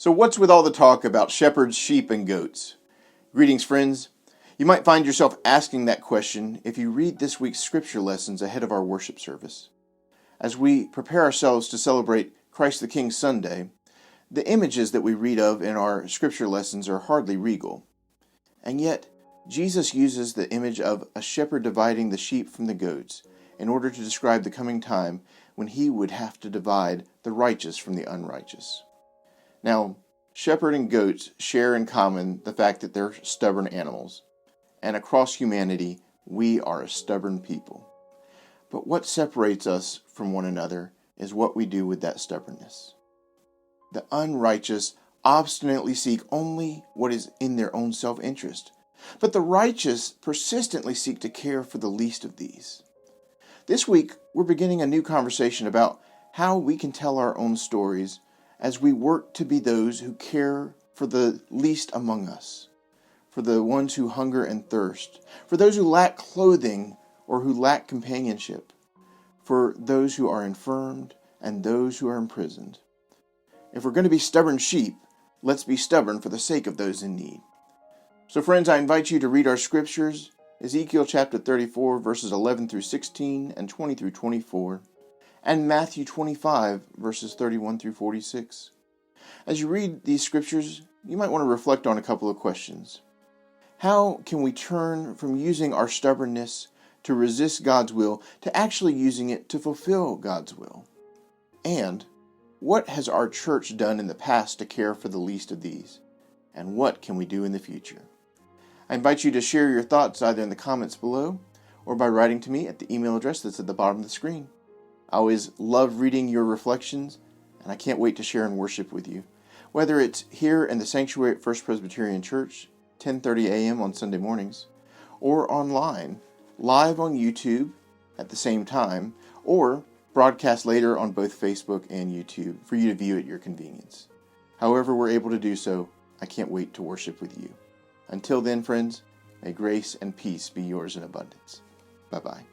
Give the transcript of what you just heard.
So what's with all the talk about shepherds, sheep, and goats? Greetings, friends. You might find yourself asking that question if you read this week's scripture lessons ahead of our worship service. As we prepare ourselves to celebrate Christ the King Sunday, the images that we read of in our scripture lessons are hardly regal. And yet, Jesus uses the image of a shepherd dividing the sheep from the goats in order to describe the coming time when he would have to divide the righteous from the unrighteous. Now, shepherd and goats share in common the fact that they're stubborn animals, and across humanity, we are a stubborn people. But what separates us from one another is what we do with that stubbornness. The unrighteous obstinately seek only what is in their own self-interest, but the righteous persistently seek to care for the least of these. This week, we're beginning a new conversation about how we can tell our own stories as we work to be those who care for the least among us, for the ones who hunger and thirst, for those who lack clothing or who lack companionship, for those who are infirmed and those who are imprisoned. If we're going to be stubborn sheep, let's be stubborn for the sake of those in need. So friends, I invite you to read our scriptures, Ezekiel chapter 34, verses 11 through 16 and 20 through 24, and Matthew 25, verses 31 through 46. As you read these scriptures, you might want to reflect on a couple of questions. How can we turn from using our stubbornness to resist God's will to actually using it to fulfill God's will? And what has our church done in the past to care for the least of these? And what can we do in the future? I invite you to share your thoughts either in the comments below or by writing to me at the email address that's at the bottom of the screen. I always love reading your reflections, and I can't wait to share and worship with you. Whether it's here in the sanctuary at First Presbyterian Church, 10:30 a.m. on Sunday mornings, or online, live on YouTube at the same time, or broadcast later on both Facebook and YouTube for you to view at your convenience. However we're able to do so, I can't wait to worship with you. Until then, friends, may grace and peace be yours in abundance. Bye-bye.